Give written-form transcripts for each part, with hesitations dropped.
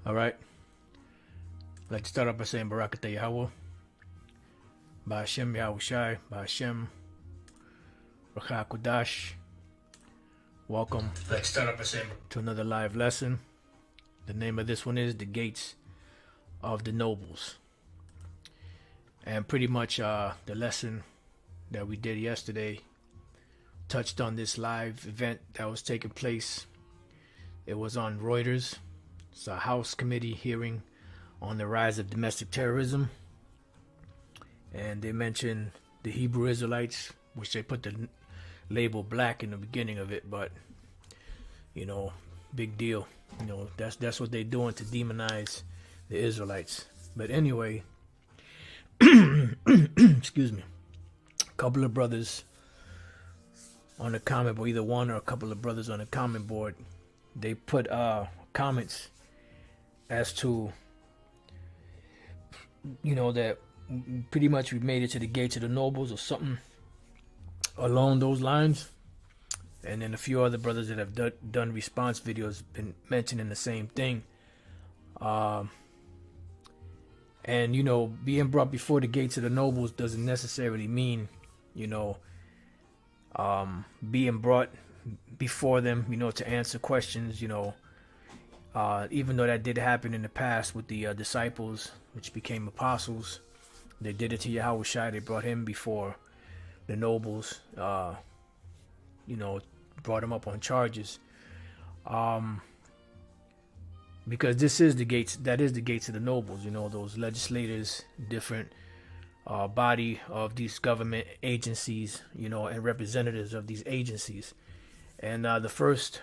All right. Let's start off by saying Barakatah Yahweh, Ba'ashem Yahushai, Ba'ashem Rakha Kodash. Welcome. Let's start off by saying to another live lesson. The name of this one is The Gates of the Nobles. And pretty much the lesson that we did yesterday touched on this live event that was taking place. It was on Reuters. It's a House committee hearing on the rise of domestic terrorism. And they mentioned the Hebrew Israelites, which they put the label black in the beginning of it, but big deal. That's what they're doing to demonize the Israelites. But anyway, excuse me, a couple of brothers on the comment board, either one or a couple of brothers on the comment board, they put comments as to that pretty much we made it to the gates of the nobles or something along those lines. And then a few other brothers that have done response videos been mentioning the same thing. And being brought before the gates of the nobles doesn't necessarily mean being brought before them to answer questions. Even though that did happen in the past with the disciples, which became apostles. They did it to Yahushua. They brought him before the nobles, brought him up on charges. Because this is the gates, that is the gates of the nobles, those legislators, different body of these government agencies, and representatives of these agencies. And the first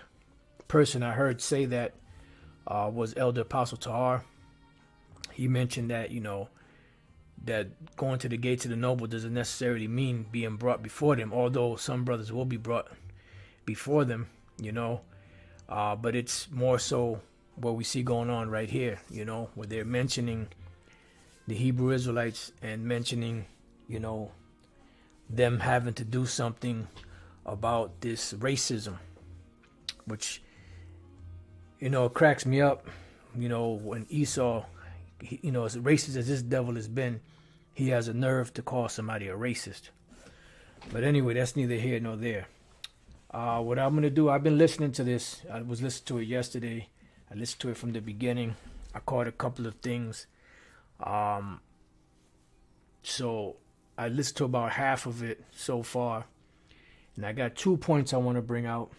person I heard say that was Elder Apostle Tahar. He mentioned that, that going to the gates of the noble doesn't necessarily mean being brought before them, although some brothers will be brought before them, but it's more so what we see going on right here, where they're mentioning the Hebrew Israelites and mentioning, them having to do something about this racism, which, cracks me up, when Esau, as racist as this devil has been, he has a nerve to call somebody a racist. But anyway, that's neither here nor there. What I'm going to do, I've been listening to this. I was listening to it yesterday. I listened to it from the beginning. I caught a couple of things. So I listened to about half of it so far. And I got 2 points I want to bring out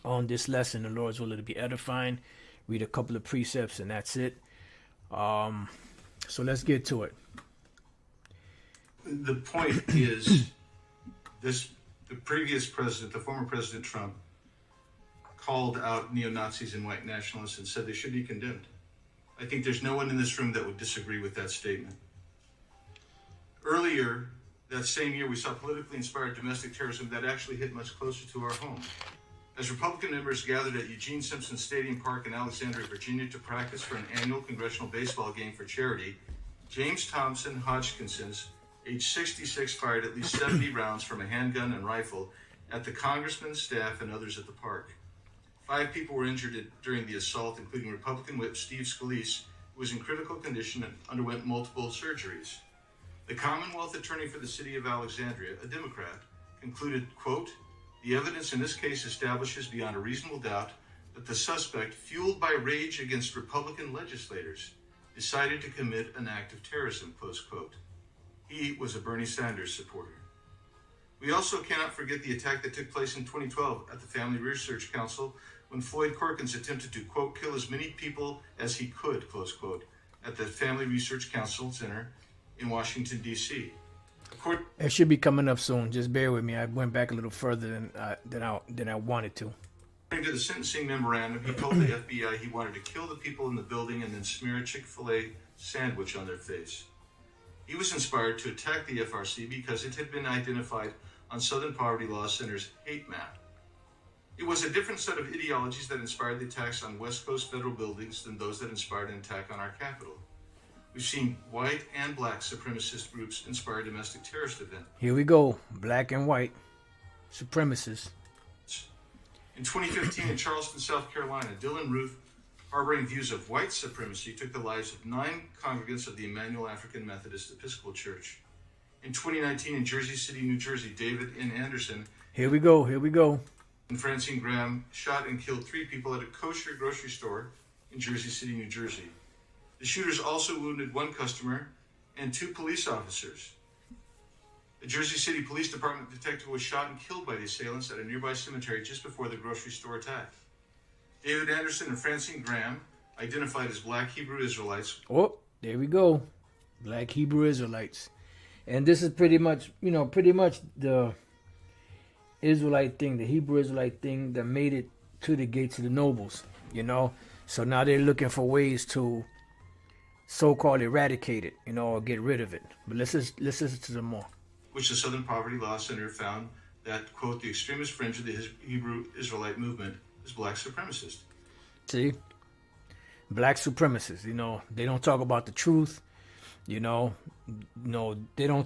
on this lesson. The Lord's will to be edifying. Read a couple of precepts and that's it. So let's get to it. The point is the previous president, the former President Trump, called out neo-Nazis and white nationalists and said they should be condemned. I think there's no one in this room that would disagree with that statement. Earlier that same year, we saw politically inspired domestic terrorism that actually hit much closer to our home. As Republican members gathered at Eugene Simpson Stadium Park in Alexandria, Virginia to practice for an annual congressional baseball game for charity, James Thompson Hodgkinson's age 66 fired at least 70 rounds from a handgun and rifle at the congressman's staff and others at the park. 5 people were injured during the assault, including Republican Whip Steve Scalise, who was in critical condition and underwent multiple surgeries. The Commonwealth Attorney for the city of Alexandria, a Democrat, concluded, quote, "The evidence in this case establishes beyond a reasonable doubt that the suspect, fueled by rage against Republican legislators, decided to commit an act of terrorism," close quote. He was a Bernie Sanders supporter. We also cannot forget the attack that took place in 2012 at the Family Research Council when Floyd Corkins attempted to, quote, "kill as many people as he could," close quote, at the Family Research Council Center in Washington, D.C. It should be coming up soon. Just bear with me. I went back a little further than I wanted to. According to the sentencing memorandum, he told the FBI he wanted to kill the people in the building and then smear a Chick-fil-A sandwich on their face. He was inspired to attack the FRC because it had been identified on Southern Poverty Law Center's hate map. It was a different set of ideologies that inspired the attacks on West Coast federal buildings than those that inspired an attack on our Capitol. We've seen white and black supremacist groups inspire domestic terrorist events. Here we go. Black and white supremacists. In 2015 in Charleston, South Carolina, Dylan Roof harboring views of white supremacy, took the lives of 9 congregants of the Emmanuel African Methodist Episcopal Church. In 2019, in Jersey City, New Jersey, David N. Anderson Here we go. and Francine Graham shot and killed 3 people at a kosher grocery store in Jersey City, New Jersey. The shooters also wounded 1 customer and 2 police officers. A Jersey City Police Department detective was shot and killed by the assailants at a nearby cemetery just before the grocery store attack. David Anderson and Francine Graham, identified as Black Hebrew Israelites. Oh, there we go. Black Hebrew Israelites. And this is pretty much the Israelite thing, the Hebrew Israelite thing that made it to the gates of the nobles, So now they're looking for ways to so-called eradicate it, or get rid of it. But let's listen to some more. Which the Southern Poverty Law Center found that, quote, the extremist fringe of the Hebrew Israelite movement is black supremacist. See? Black supremacists, they don't talk about the truth, they don't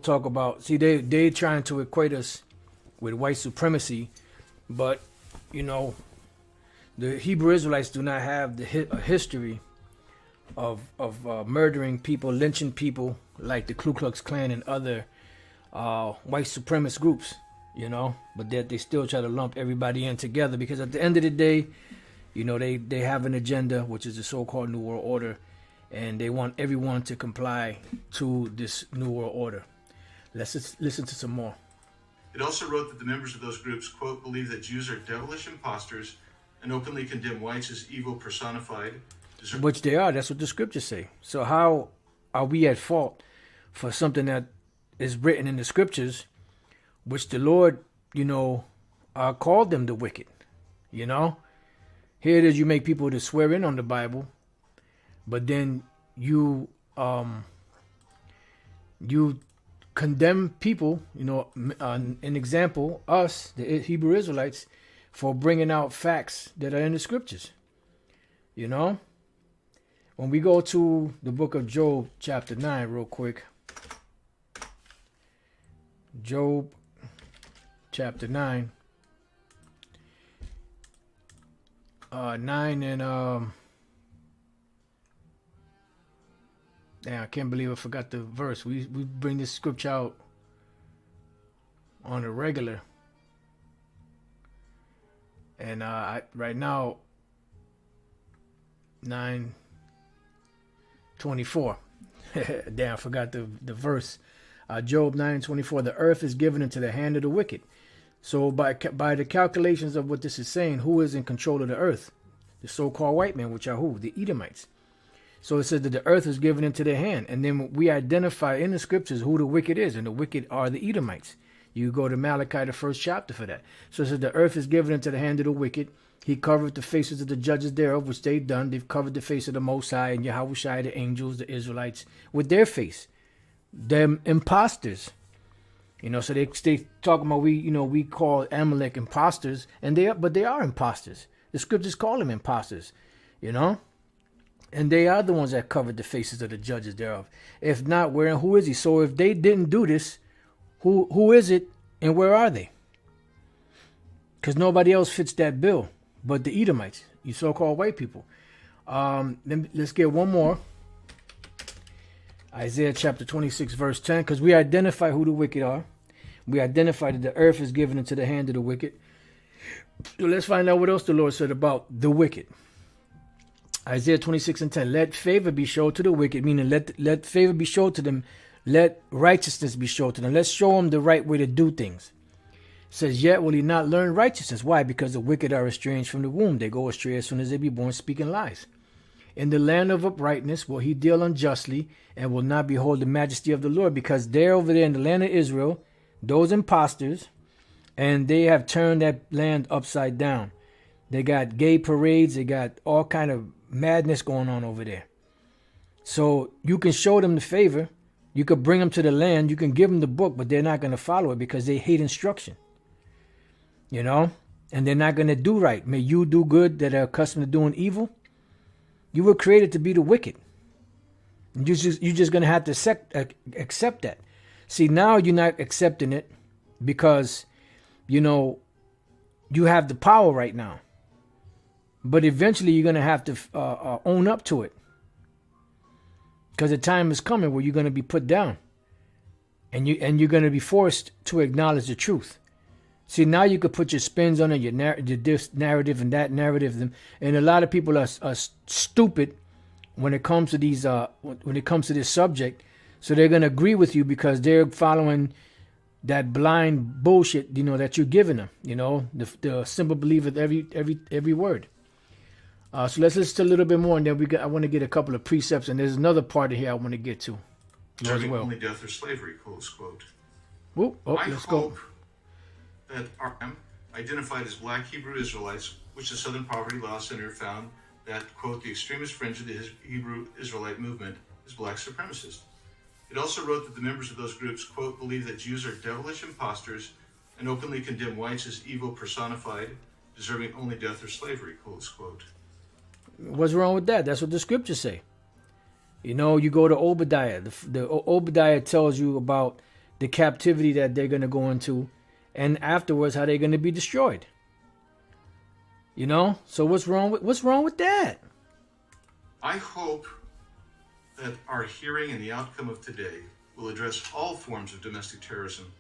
talk about, they trying to equate us with white supremacy, but, the Hebrew Israelites do not have a history of murdering people, lynching people like the Ku Klux Klan and other white supremacist groups, but that they still try to lump everybody in together because at the end of the day, they have an agenda, which is the so-called New World Order, and they want everyone to comply to this New World Order. Let's just listen to some more. It also wrote that the members of those groups, quote, believe that Jews are devilish imposters and openly condemn whites as evil personified. Which they are. That's what the scriptures say. So how are we at fault for something that is written in the scriptures, which the Lord, called them the wicked, Here it is, you make people to swear in on the Bible, but then you condemn people, an example, us, the Hebrew Israelites, for bringing out facts that are in the scriptures, When we go to the book of Job, chapter 9, real quick. Job, chapter 9. 9 and damn, I can't believe I forgot the verse. We bring this scripture out on a regular, and right now 9:24. Damn, I forgot the verse. Job 9:24. The earth is given into the hand of the wicked. So by the calculations of what this is saying, who is in control of the earth? The so-called white men, which are who? The Edomites. So it says that the earth is given into their hand. And then we identify in the scriptures who the wicked is. And the wicked are the Edomites. You go to Malachi, the 1st chapter for that. So it says the earth is given into the hand of the wicked. He covered the faces of the judges thereof, which they've done. They've covered the face of the Most High and Yahushua, the angels, the Israelites, with their face. Them imposters. So they talking about we call Amalek imposters, and they are imposters. The scriptures call them imposters, and they are the ones that covered the faces of the judges thereof. If not, where and who is he? So if they didn't do this, who is it and where are they? Because nobody else fits that bill but the Edomites, you so-called white people. Let's get one more. Isaiah chapter 26, verse 10, because we identify who the wicked are. We identify that the earth is given into the hand of the wicked. So let's find out what else the Lord said about the wicked. Isaiah 26 and 10, let favor be shown to the wicked, meaning let favor be shown to them. Let righteousness be shown to them. Let's show them the right way to do things. It says, yet will he not learn righteousness. Why? Because the wicked are estranged from the womb. They go astray as soon as they be born, speaking lies. In the land of uprightness will he deal unjustly, and will not behold the majesty of the Lord, because they're over there in the land of Israel, those imposters, and they have turned that land upside down. They got gay parades. They got all kind of madness going on over there. So you can show them the favor. You could bring them to the land. You can give them the book, but they're not going to follow it because they hate instruction. And they're not going to do right. May you do good that are accustomed to doing evil. You were created to be the wicked. You're just going to have to accept that. See, now you're not accepting it because, you have the power right now. But eventually you're going to have to own up to it. Because the time is coming where you're going to be put down. And you're going to be forced to acknowledge the truth. See, now you could put your spins on it, this narrative and that narrative. And a lot of people are stupid when it comes to these when it comes to this subject. So they're going to agree with you because they're following that blind bullshit, that you're giving them, the simple belief of every word. So let's listen to a little bit more, and then I want to get a couple of precepts, and there's another part of here I want to get to as well. Only death or slavery, close quote. Whoop, let's go. That RM identified as Black Hebrew Israelites, which the Southern Poverty Law Center found that, quote, the extremist fringe of the Hebrew Israelite movement is black supremacist. It also wrote that the members of those groups, quote, believe that Jews are devilish imposters and openly condemn whites as evil personified, deserving only death or slavery, close quote. What's wrong with that? That's what the scriptures say. You go to Obadiah. The Obadiah tells you about the captivity that they're going to go into, and afterwards how they're going to be destroyed. So what's wrong with that? I hope that our hearing and the outcome of today will address all forms of domestic terrorism,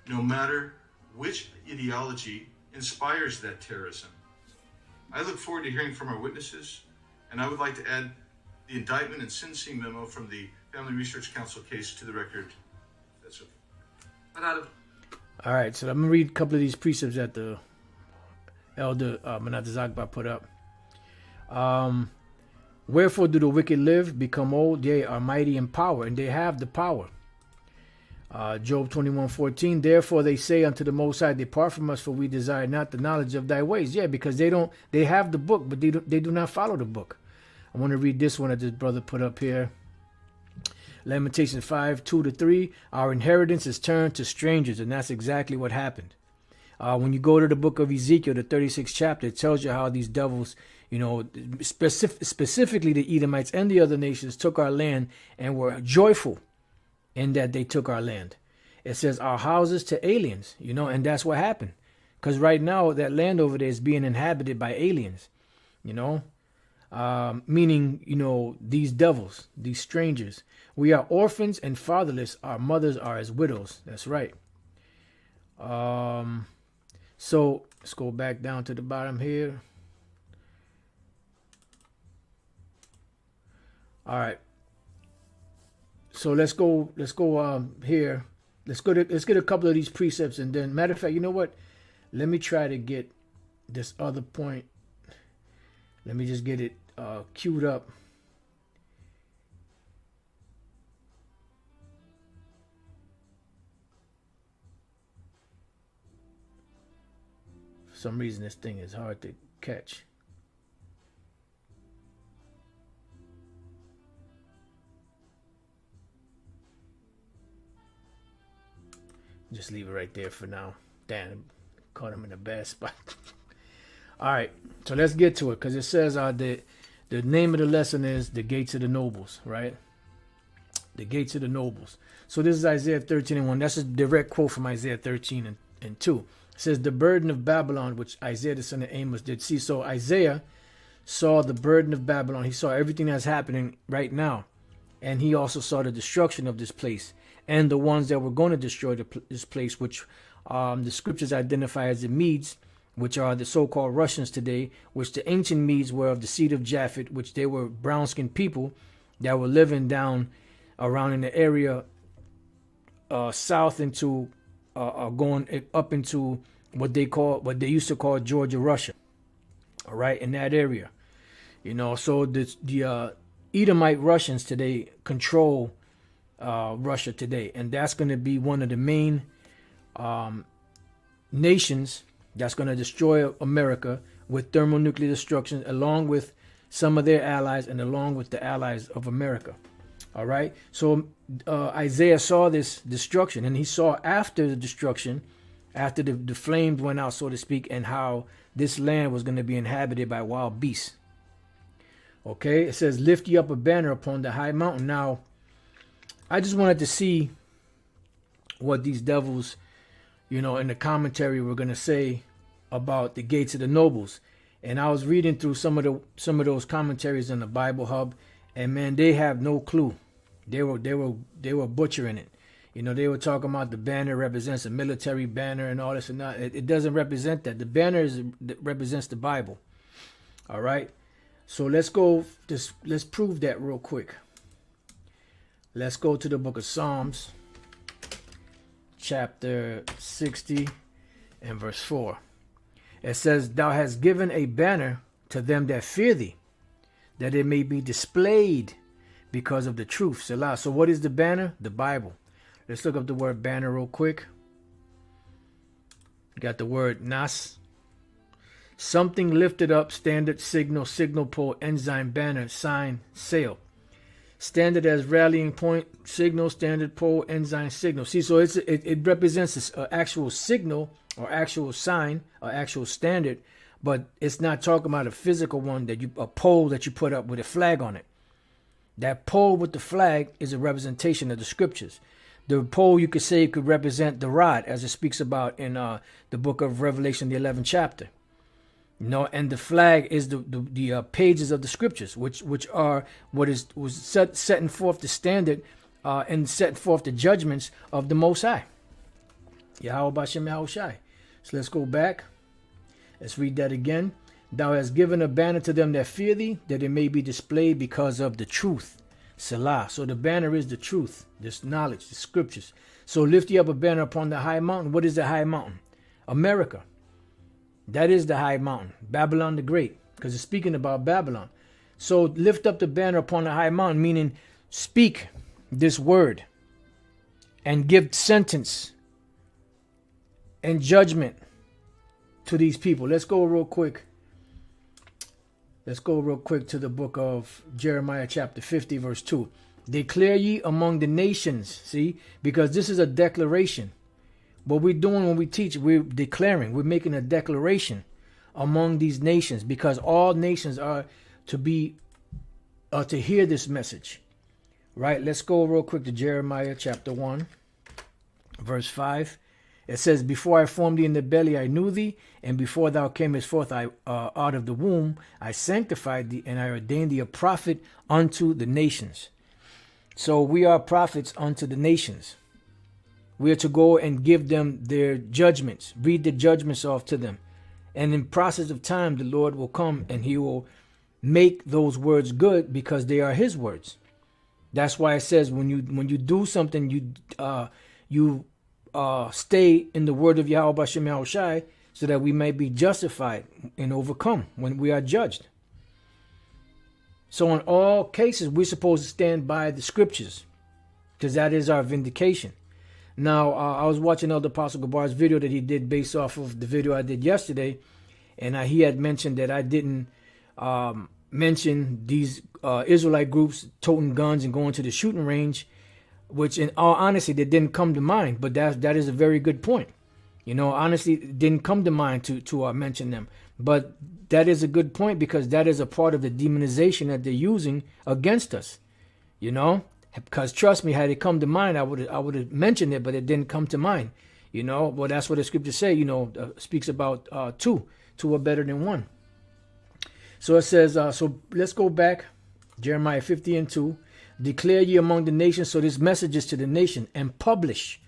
no matter which ideology inspires that terrorism. I look forward to hearing from our witnesses, and I would like to add the indictment and sentencing memo from the Family Research Council case to the record. That's it. All right, so I'm going to read a couple of these precepts that the Elder Menat Zagba put up. Wherefore do the wicked live, become old, they are mighty in power, and they have the power. Job 21:14, therefore they say unto the Most High, depart from us, for we desire not the knowledge of thy ways. Yeah, because they have the book, but they do not follow the book. I want to read this one that this brother put up here. Lamentations 5:2-3, our inheritance is turned to strangers, and that's exactly what happened. When you go to the book of Ezekiel, the 36th chapter, it tells you how these devils, specifically the Edomites and the other nations, took our land and were joyful in that they took our land. It says our houses to aliens, and that's what happened. Because right now that land over there is being inhabited by aliens, meaning, these devils, these strangers. We are orphans and fatherless. Our mothers are as widows. That's right. So let's go back down to the bottom here. All right. So let's go here. Let's get a couple of these precepts, and then, matter of fact, you know what? Let me try to get this other point. Let me just get it queued up. For some reason, this thing is hard to catch. Just leave it right there for now. Damn, caught him in a bad spot. All right, so let's get to it, because it says the name of the lesson is the gates of the nobles, right? The gates of the nobles. So this is Isaiah 13:1. That's a direct quote from Isaiah 13:2. It says the burden of Babylon, which Isaiah the son of Amos did see. So Isaiah saw the burden of Babylon. He saw everything that's happening right now, and he also saw the destruction of this place and the ones that were going to destroy this place, which the scriptures identify as the Medes, which are the so-called Russians today, which the ancient Medes were of the seed of Japhet, which they were brown-skinned people that were living down around in the area south into going up into what they used to call Georgia, Russia. All right, in that area, so the Edomite Russians today control Russia today, and that's going to be one of the main nations that's going to destroy America with thermonuclear destruction, along with some of their allies and along with the allies of America. All right. So Isaiah saw this destruction, and he saw after the destruction, after the flames went out, so to speak, and how this land was going to be inhabited by wild beasts. Okay. It says, lift ye up a banner upon the high mountain. Now, I just wanted to see what these devils, in the commentary were going to say about the gates of the nobles. And I was reading through some of those commentaries in the Bible Hub, and man, they have no clue. They were butchering it. You know, they were talking about the banner represents a military banner and all this and that. It doesn't represent that. The banner represents the Bible. All right. So let's prove that real quick. Let's go to the book of Psalms, chapter 60 and verse 4. It says, "Thou hast given a banner to them that fear thee, that it may be displayed because of the truth." Selah. So what is the banner? The Bible. Let's look up the word banner real quick. Got the word nas. Something lifted up, standard, signal, signal pole, ensign, banner, sign, sail. Standard as rallying point, signal, standard, pole, ensign, signal. See, so it represents an actual signal or actual sign or actual standard, but it's not talking about a physical one, a pole that you put up with a flag on it. That pole with the flag is a representation of the scriptures. The pole, you could say, could represent the rod, as it speaks about in the book of Revelation, the 11th chapter. You know, and the flag is the pages of the scriptures, which are was setting forth the standard and setting forth the judgments of the Most High. Yahweh Bashem Yahushai. So let's go back. Let's read that again. "Thou hast given a banner to them that fear thee, that it may be displayed because of the truth." Selah. So the banner is the truth, this knowledge, the scriptures. So lift ye up a banner upon the high mountain. What is the high mountain? America. That is the high mountain. Babylon the Great, because it's speaking about Babylon. So lift up the banner upon the high mountain, meaning speak this word and give sentence and judgment to these people. Let's go real quick. Let's go real quick to the book of Jeremiah chapter 50 verse 2. "Declare ye among the nations." See, because this is a declaration. What we're doing when we teach, we're declaring, we're making a declaration among these nations, because all nations are to hear this message. Right? Let's go real quick to Jeremiah chapter 1 verse 5. It says, "Before I formed thee in the belly, I knew thee, and before thou camest forth out of the womb, I sanctified thee, and I ordained thee a prophet unto the nations." So we are prophets unto the nations. We are to go and give them their judgments, read the judgments off to them. And in process of time, the Lord will come and he will make those words good, because they are his words. That's why it says when you do something, you stay in the word of Yahweh Bashem Yahushai, so that we may be justified and overcome when we are judged. So in all cases, we're supposed to stand by the scriptures, because that is our vindication. Now, I was watching Elder Apostle Gabar's video that he did based off of the video I did yesterday, and he had mentioned that I didn't mention these Israelite groups toting guns and going to the shooting range, which in all honesty, that didn't come to mind, but that is a very good point. You know, honestly, it didn't come to mind to mention them, but that is a good point, because that is a part of the demonization that they're using against us, you know. Because trust me, had it come to mind, I would have mentioned it, but it didn't come to mind. You know, well, that's what the scriptures say. You know, speaks about two are better than one. So it says, so let's go back, Jeremiah 50 and 2. "Declare ye among the nations." So this message is to the nation. "And publish,"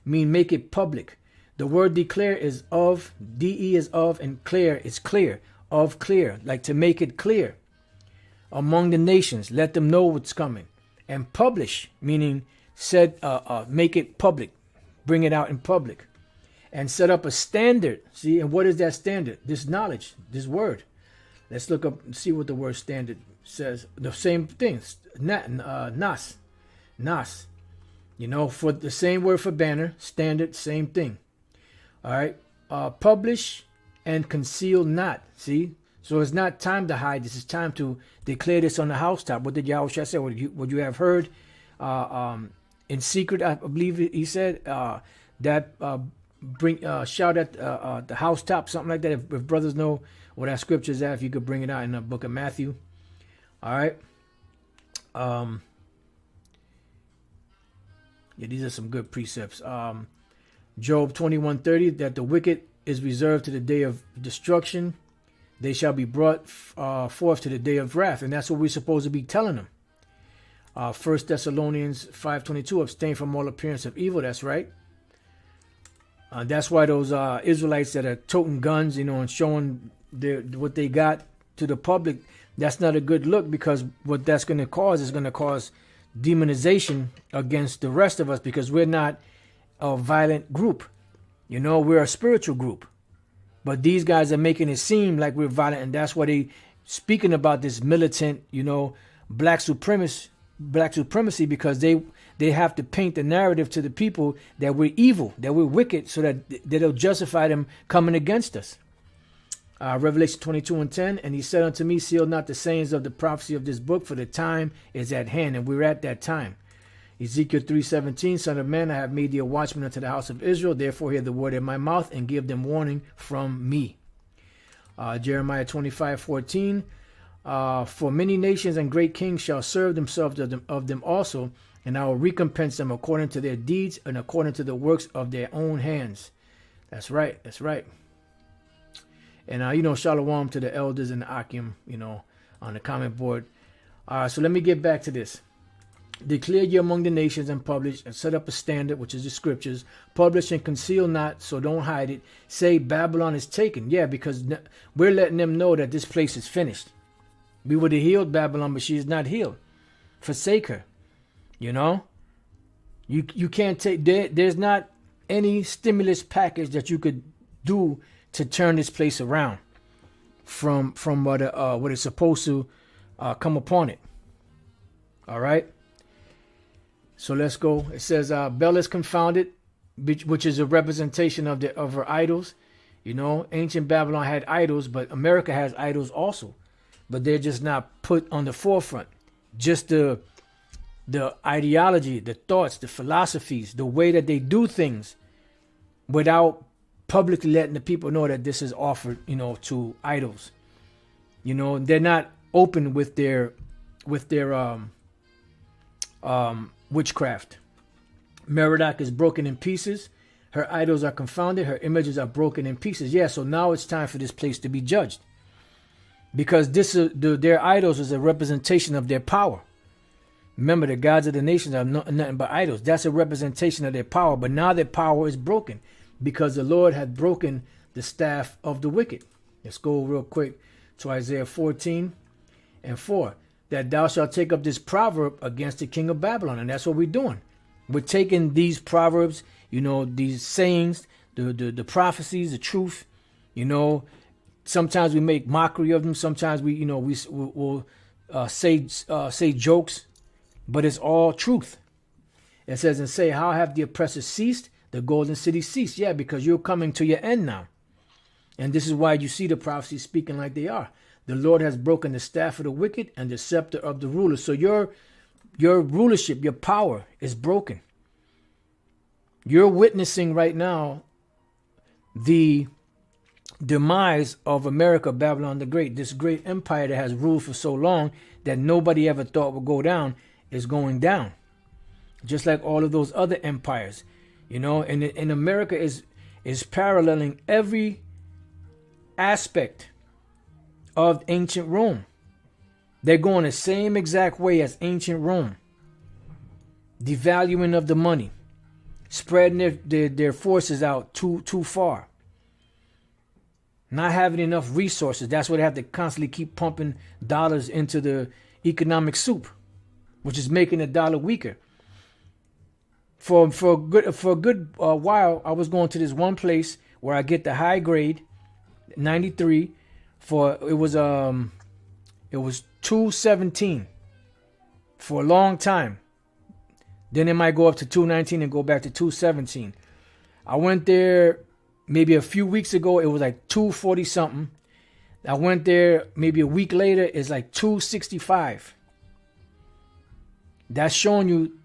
mean make it public. The word declare is of, de is of, and clear is clear, of clear, like to make it clear. "Among the nations, let them know what's coming." And publish, meaning make it public, bring it out in public. "And set up a standard." See, and what is that standard? This knowledge, this word. Let's look up and see what the word standard says. The same thing, nas. You know, for the same word for banner, standard, same thing. All right. "Publish and conceal not." See, so it's not time to hide. This is time to declare this on the housetop. What did Yahushua say? What you have heard in secret, I believe he said, shout at the housetop, something like that. If brothers know what that scripture is at, if you could bring it out in the book of Matthew. All right. Yeah, these are some good precepts. Job 21:30, that the wicked is reserved to the day of destruction. They shall be brought forth to the day of wrath. And that's what we're supposed to be telling them. 1 Thessalonians 5:22, abstain from all appearance of evil. That's right. That's why those Israelites that are toting guns, and showing what they got to the public, that's not a good look, because what that's going to cause is going to cause demonization against the rest of us, because we're not a violent group. We're a spiritual group. But these guys are making it seem like we're violent, and that's why they speaking about this militant, black supremacy, because they have to paint the narrative to the people that we're evil, that we're wicked, so that they'll justify them coming against us. Revelation 22:10, and he said unto me, seal not the sayings of the prophecy of this book, for the time is at hand, and we're at that time. Ezekiel 3:17, Son of man, I have made thee a watchman unto the house of Israel, therefore hear the word in my mouth, and give them warning from me. Jeremiah 25:14, for many nations and great kings shall serve themselves of them also, and I will recompense them according to their deeds and according to the works of their own hands. That's right. That's right. And, shalom to the elders and the Akim, on the comment board. So let me get back to this. Declare ye among the nations and publish and set up a standard, which is the scriptures. Publish and conceal not, so don't hide it. Say Babylon is taken. Yeah, because we're letting them know that this place is finished. We would have healed Babylon, but she is not healed. Forsake her. You can't take, there's not any stimulus package that you could do to turn this place around from what is supposed to come upon it. All right. So let's go. It says, Bel is confounded, which is a representation of her idols. Ancient Babylon had idols, but America has idols also, but they're just not put on the forefront. Just the ideology, the thoughts, the philosophies, the way that they do things, without publicly letting the people know that this is offered, to idols. They're not open with their witchcraft. Merodach is broken in pieces. Her idols are confounded. Her images are broken in pieces. Yeah, so now it's time for this place to be judged, because their idols is a representation of their power. Remember, the gods of the nations are nothing but idols. That's a representation of their power. But now their power is broken, because the Lord had broken the staff of the wicked. Let's go real quick to Isaiah 14:4. That thou shalt take up this proverb against the king of Babylon. And that's what we're doing. We're taking these proverbs, these sayings, the prophecies, the truth. Sometimes we make mockery of them. Sometimes we'll say jokes, but it's all truth. It says, and say, how have the oppressors ceased? The golden city ceased. Yeah, because you're coming to your end now. And this is why you see the prophecies speaking like they are. The Lord has broken the staff of the wicked and the scepter of the rulers. So your rulership, your power is broken. You're witnessing right now the demise of America, Babylon the Great. This great empire that has ruled for so long that nobody ever thought would go down is going down. Just like all of those other empires. And America is paralleling every aspect of ancient Rome. They're going the same exact way as ancient Rome. Devaluing of the money. Spreading their forces out too far. Not having enough resources. That's why they have to constantly keep pumping dollars into the economic soup, which is making the dollar weaker. For a good while, I was going to this one place where I get the high grade, 93. It was $2.17 for a long time. Then it might go up to $2.19 and go back to $2.17. I went there maybe a few weeks ago. It was like $2.40 something. I went there maybe a week later. It's like $2.65. That's showing you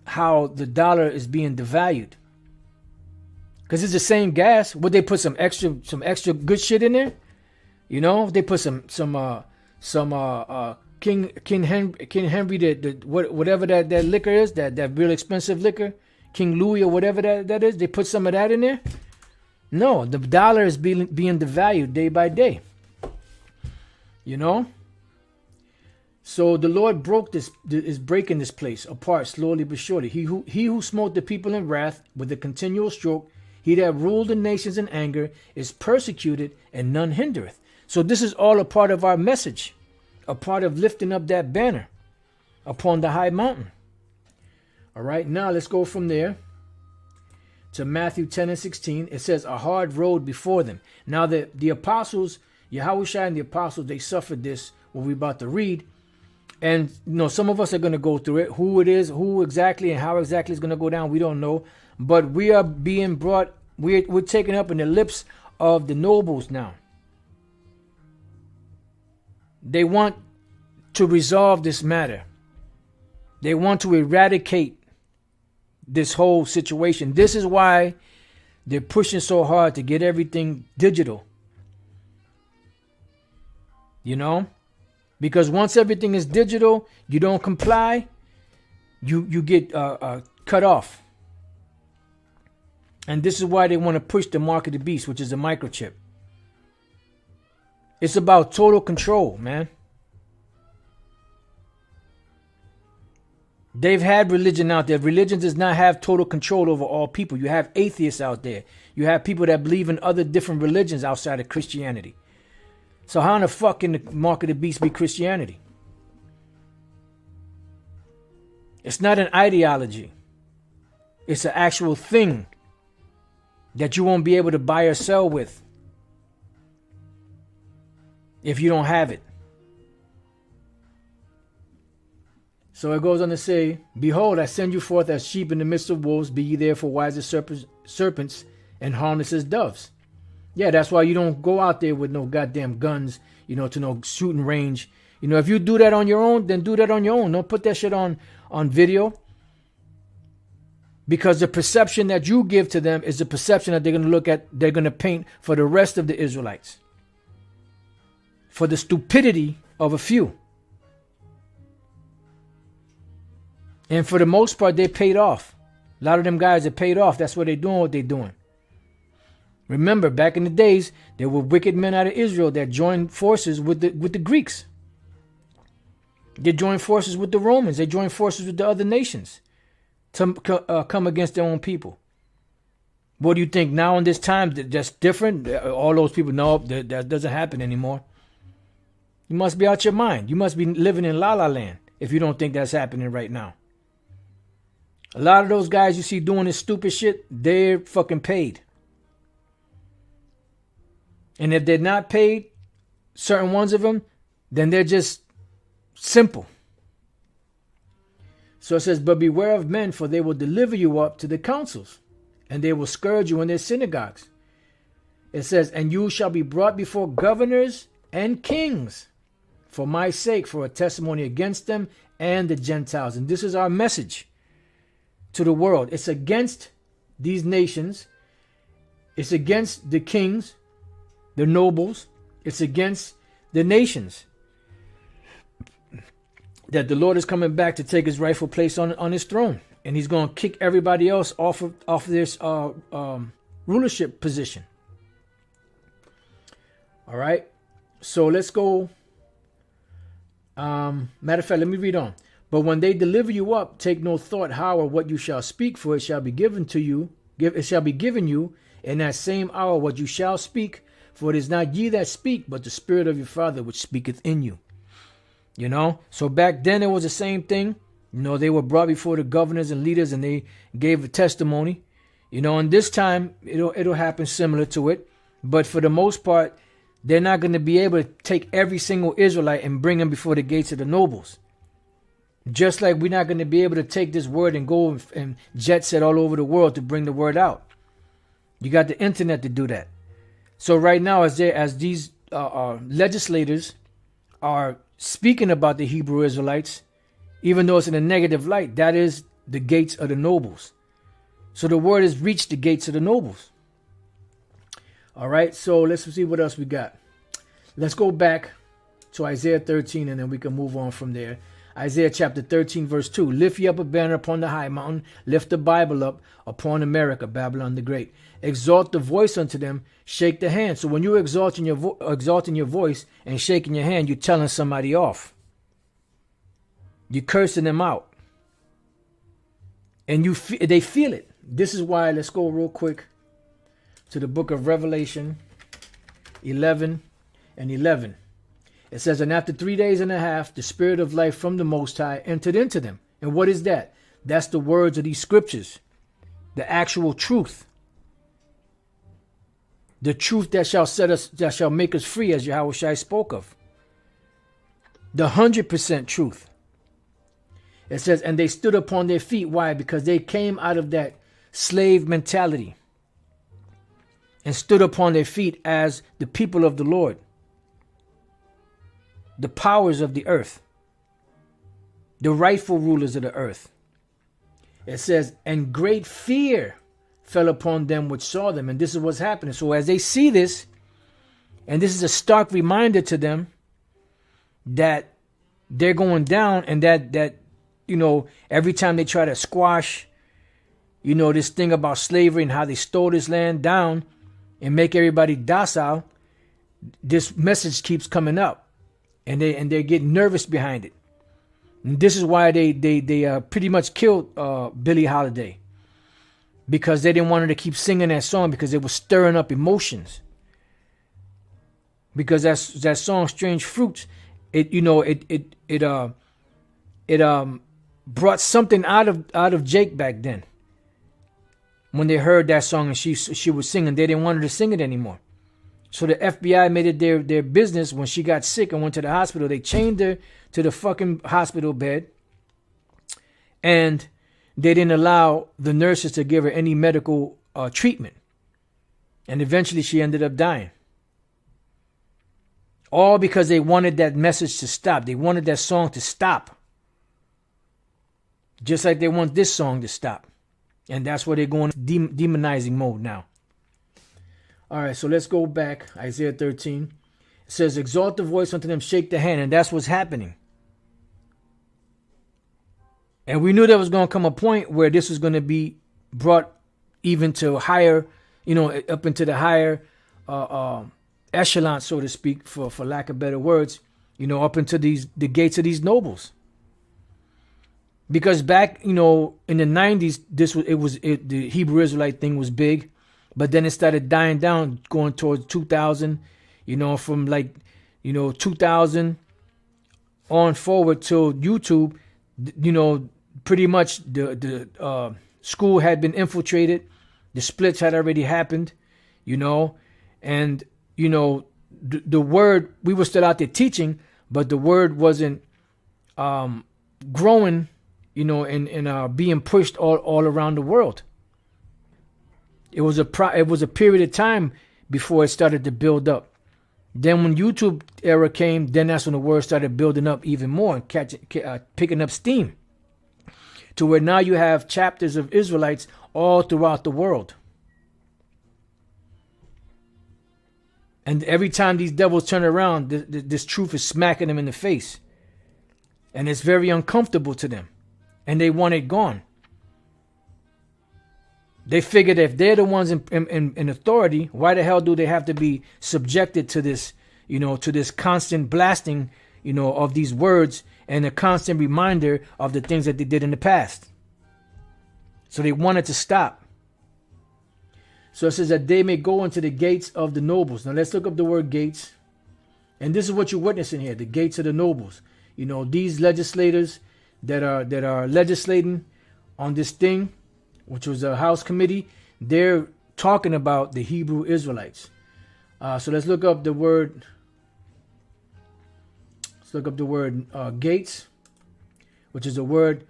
how the dollar is being devalued. Because it's the same gas. Would they put some extra good shit in there? They put some King Henry, whatever that liquor is, that real expensive liquor, King Louis or whatever that is. They put some of that in there. No, the dollar is being devalued day by day. You know? So the Lord is breaking this place apart slowly but surely. He who smote the people in wrath with a continual stroke, he that ruled the nations in anger, is persecuted, and none hindereth. So this is all a part of our message, a part of lifting up that banner upon the high mountain. All right, now let's go from there to Matthew 10 and 16. It says, a hard road before them. Now the apostles, Yahushua and the apostles, they suffered this, what we're about to read. And some of us are going to go through it. Who it is, who exactly, and how exactly it's going to go down, we don't know. But we are being brought, we're taken up in the lips of the nobles now. They want to resolve this matter. They want to eradicate this whole situation. This is why they're pushing so hard to get everything digital. Because once everything is digital, you don't comply, you get cut off. And this is why they want to push the mark of the beast, which is a microchip. It's about total control, man. They've had religion out there. Religion does not have total control over all people. You have atheists out there. You have people that believe in other different religions outside of Christianity. So how in the fuck can the mark of the beast be Christianity? It's not an ideology. It's an actual thing that you won't be able to buy or sell with if you don't have it. So it goes on to say, behold, I send you forth as sheep in the midst of wolves. Be ye therefore wise as serpents and harmless as doves. Yeah, that's why you don't go out there with no goddamn guns, to no shooting range. If you do that on your own, then do that on your own. Don't put that shit on video. Because the perception that you give to them is the perception that they're going to look at, they're going to paint for the rest of the Israelites. For the stupidity of a few. And for the most part, they paid off. A lot of them guys are paid off. That's why they're doing what they're doing. Remember, back in the days, there were wicked men out of Israel that joined forces with the Greeks. They joined forces with the Romans. They joined forces with the other nations to come against their own people. What do you think now in this time that's different? All those people, no, that doesn't happen anymore. You must be out your mind. You must be living in La La Land if you don't think that's happening right now. A lot of those guys you see doing this stupid shit, they're fucking paid. And if they're not paid, certain ones of them, then they're just simple. So it says, but beware of men, for they will deliver you up to the councils, and they will scourge you in their synagogues. It says, and you shall be brought before governors and kings for my sake, for a testimony against them and the Gentiles. And this is our message to the world. It's against these nations. It's against the kings, the nobles. It's against the nations. That the Lord is coming back to take his rightful place on his throne. And he's going to kick everybody else off of this rulership position. All right. So let's go. Matter of fact, let me read on. But when they deliver you up, take no thought how or what you shall speak, for it shall be given to you. It shall be given you in that same hour what you shall speak. For it is not ye that speak, but the Spirit of your Father which speaketh in you. So back then it was the same thing. They were brought before the governors and leaders and they gave a testimony. And this time it'll happen similar to it. But for the most part, they're not going to be able to take every single Israelite and bring them before the gates of the nobles. Just like we're not going to be able to take this word and go and jet set all over the world to bring the word out. You got the internet to do that. So right now, as these legislators are speaking about the Hebrew Israelites, even though it's in a negative light, that is the gates of the nobles. So the word has reached the gates of the nobles. All right, so let's see what else we got. Let's go back to Isaiah 13 and then we can move on from there. Isaiah chapter 13, verse 2. Lift ye up a banner upon the high mountain. Lift the Bible up upon America, Babylon the Great. Exalt the voice unto them. Shake the hand. So when you're exalting your voice and shaking your hand, you're telling somebody off. You're cursing them out. And they feel it. This is why, let's go real quick to the book of Revelation 11 and 11. It says, and after 3 days and a half, the Spirit of life from the Most High entered into them. And what is that? That's the words of these scriptures. The actual truth. The truth that shall set us, that shall make us free, as Yahushua spoke of. The 100% truth. It says, and they stood upon their feet. Why? Because they came out of that slave mentality and stood upon their feet as the people of the Lord. The powers of the earth. The rightful rulers of the earth. It says, and great fear fell upon them which saw them. And this is what's happening. So as they see this, and this is a stark reminder to them that they're going down, and that every time they try to squash, this thing about slavery and how they stole this land down and make everybody docile, this message keeps coming up, and they're getting nervous behind it. And this is why they pretty much killed Billie Holiday, because they didn't want her to keep singing that song because it was stirring up emotions. Because that song "Strange Fruits," it brought something out of Jake back then. When they heard that song and she was singing, they didn't want her to sing it anymore. So the FBI made it their business. When she got sick and went to the hospital, they chained her to the fucking hospital bed, and they didn't allow the nurses to give her any medical treatment. And eventually she ended up dying. All because they wanted that message to stop. They wanted that song to stop. Just like they want this song to stop. And that's where they're going demonizing mode now. All right, so let's go back. Isaiah 13. It says, exalt the voice unto them, shake the hand. And that's what's happening. And we knew there was going to come a point where this was going to be brought even to higher, up into the higher echelon, so to speak, for lack of better words, up into the gates of these nobles. Because back, in the 90s, the Hebrew Israelite thing was big, but then it started dying down, going towards 2000, from 2000 on forward till YouTube, pretty much the school had been infiltrated, the splits had already happened, and the word, we were still out there teaching, but the word wasn't growing, and being pushed all around the world. It was a period of time before it started to build up. Then when YouTube era came, then that's when the word started building up even more and picking up steam, to where now you have chapters of Israelites all throughout the world. And every time these devils turn around, this truth is smacking them in the face. And it's very uncomfortable to them. And they want it gone. They figured if they're the ones in authority, why the hell do they have to be subjected to this, to this constant blasting, of these words and a constant reminder of the things that they did in the past. So they wanted to stop. So it says that they may go into the gates of the nobles. Now let's look up the word gates. And this is what you're witnessing here, the gates of the nobles. These legislators that are legislating on this thing, which was a House committee, they're talking about the Hebrew Israelites. So let's look up the word. Let's look up the word gates, which is the word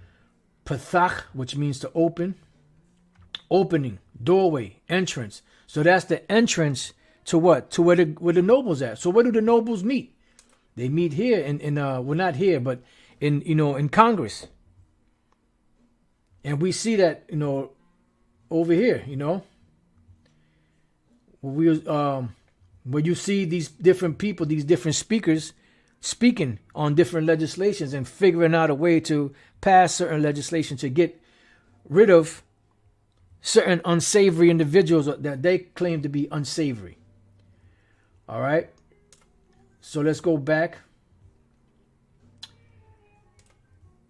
pathach, which means to open, opening, doorway, entrance. So that's the entrance to what? To where the nobles at. So where do the nobles meet? They meet here well, not here, but in Congress. And we see that, over here, where you see these different people, these different speakers speaking on different legislations and figuring out a way to pass certain legislation to get rid of certain unsavory individuals that they claim to be unsavory. All right. So let's go back.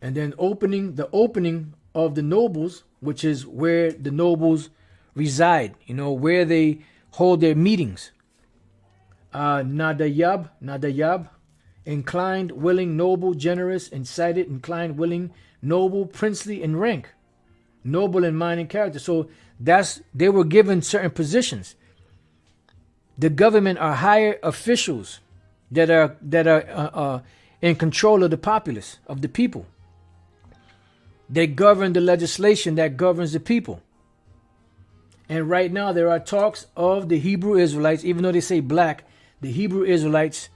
And then the opening of the nobles, which is where the nobles reside, where they hold their meetings. Nadayab, inclined, willing, noble, generous, incited, inclined, willing, noble, princely in rank, noble in mind and character. So they were given certain positions. The government are higher officials that are in control of the populace, of the people. They govern the legislation that governs the people. And right now there are talks of the Hebrew Israelites, even though they say black, the Hebrew Israelites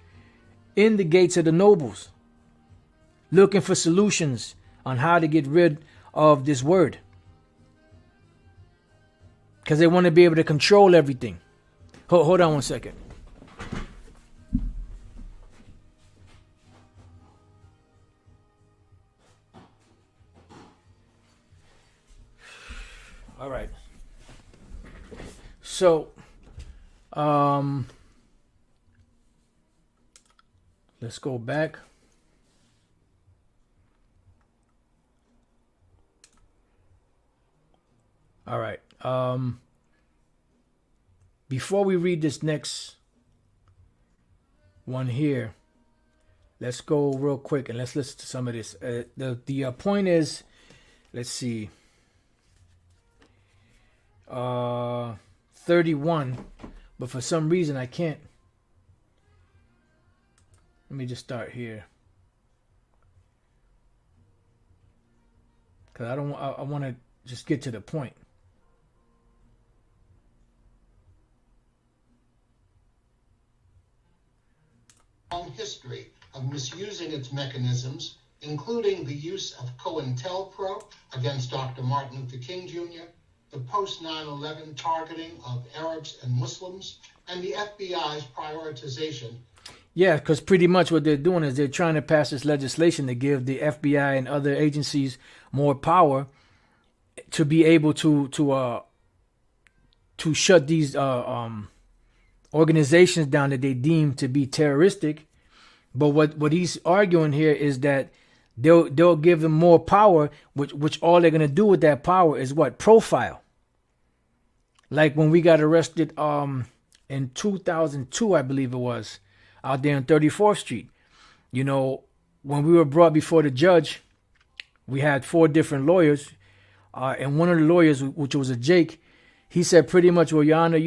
in the gates of the nobles, looking for solutions on how to get rid of this word. Because they want to be able to control everything. Hold on one second. All right. So, let's go back. All right. Before we read this next one here, let's go real quick and let's listen to some of this. The point is, let's see. 31, but for some reason I can't. Let me just start here, because I want to just get to the point. Long history of misusing its mechanisms, including the use of COINTELPRO against Dr. Martin Luther King Jr., the post-9/11 targeting of Arabs and Muslims, and the FBI's prioritization. Yeah, because pretty much what they're doing is they're trying to pass this legislation to give the FBI and other agencies more power to be able to shut these organizations down that they deem to be terroristic. But what he's arguing here is that they'll give them more power, which all they're gonna do with that power is what? Profile. Like when we got arrested in 2002, I believe it was, out there on 34th Street. When we were brought before the judge, we had 4 different lawyers, and one of the lawyers, which was a Jake, he said pretty much, well, Your Honor,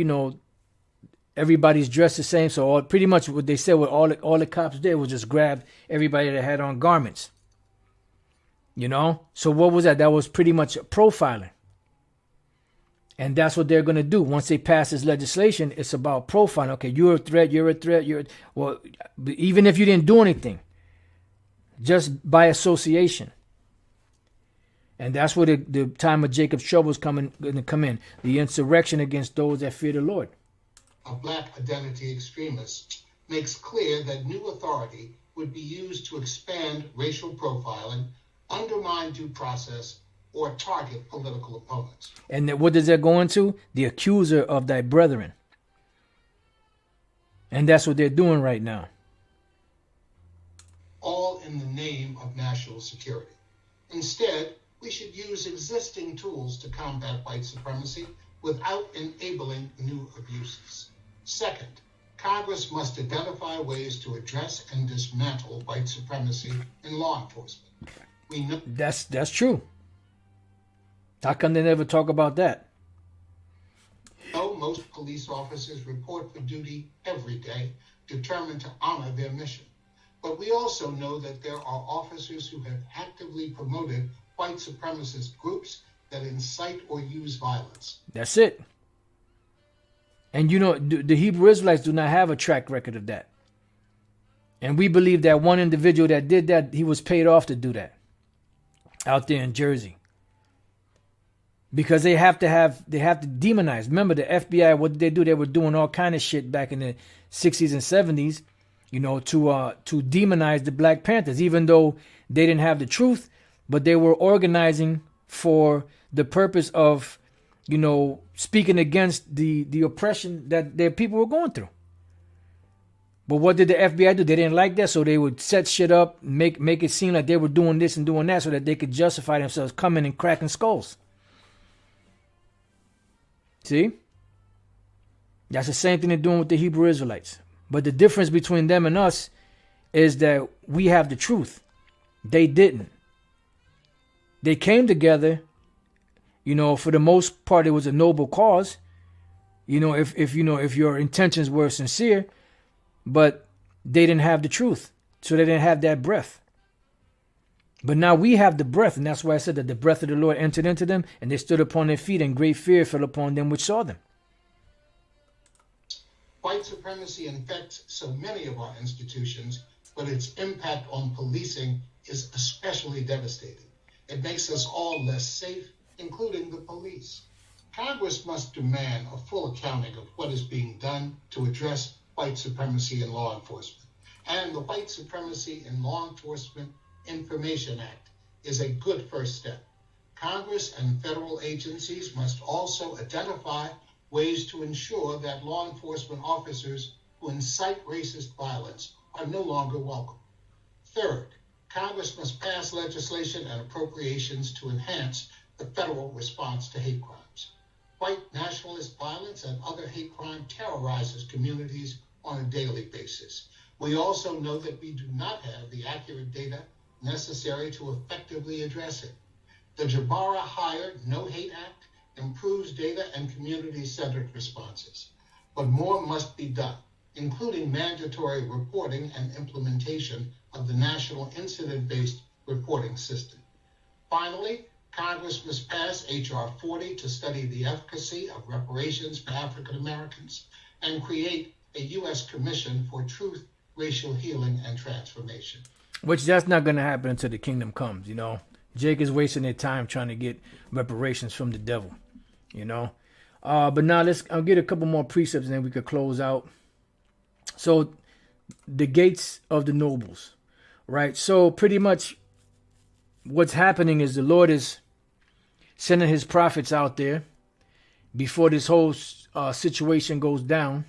everybody's dressed the same, so pretty much what they said, what all the cops did was just grab everybody that had on garments. So what was that? That was pretty much profiling. And that's what they're going to do. Once they pass this legislation, it's about profiling. Okay, you're a threat, well, even if you didn't do anything, just by association. And that's where the time of Jacob's trouble is going to come in. The insurrection against those that fear the Lord. Of black identity extremists makes clear that new authority would be used to expand racial profiling, undermine due process, or target political opponents. And what does that go into? The accuser of thy brethren. And that's what they're doing right now. All in the name of national security. Instead, we should use existing tools to combat white supremacy without enabling new abuses. Second, Congress must identify ways to address and dismantle white supremacy in law enforcement. We know that's true. How come they never talk about that? Most police officers report for duty every day, determined to honor their mission. But we also know that there are officers who have actively promoted white supremacist groups that incite or use violence. That's it. And the Hebrew Israelites do not have a track record of that. And we believe that one individual that did that, he was paid off to do that out there in Jersey. Because they have to demonize. Remember the FBI, what did they do? They were doing all kind of shit back in the 60s and 70s, to demonize the Black Panthers, even though they didn't have the truth, but they were organizing for the purpose of, speaking against the oppression that their people were going through. But what did the FBI do? They didn't like that, so they would set shit up, make it seem like they were doing this and doing that so that they could justify themselves coming and cracking skulls. See? That's the same thing they're doing with the Hebrew Israelites. But the difference between them and us is that we have the truth. They didn't. They came together, for the most part, it was a noble cause. If your intentions were sincere, but they didn't have the truth. So they didn't have that breath. But now we have the breath, and that's why I said that the breath of the Lord entered into them, and they stood upon their feet, and great fear fell upon them which saw them. White supremacy infects so many of our institutions, but its impact on policing is especially devastating. It makes us all less safe, including the police. Congress must demand a full accounting of what is being done to address white supremacy in law enforcement. And the White Supremacy in Law Enforcement Information Act is a good first step. Congress and federal agencies must also identify ways to ensure that law enforcement officers who incite racist violence are no longer welcome. Third, Congress must pass legislation and appropriations to enhance the federal response to hate crimes. White nationalist violence and other hate crime terrorizes communities on a daily basis. We also know that we do not have the accurate data necessary to effectively address it. The Jabara-Hyde No Hate Act improves data and community-centered responses. But more must be done, including mandatory reporting and implementation of the National Incident-Based Reporting System. Finally, Congress must pass H.R. 40 to study the efficacy of reparations for African Americans and create a U.S. Commission for Truth, Racial Healing, and Transformation. Which that's not going to happen until the kingdom comes, Jake is wasting their time trying to get reparations from the devil, But now I'll get a couple more precepts and then we could close out. So the gates of the nobles, right? So pretty much what's happening is the Lord is sending his prophets out there before this whole situation goes down.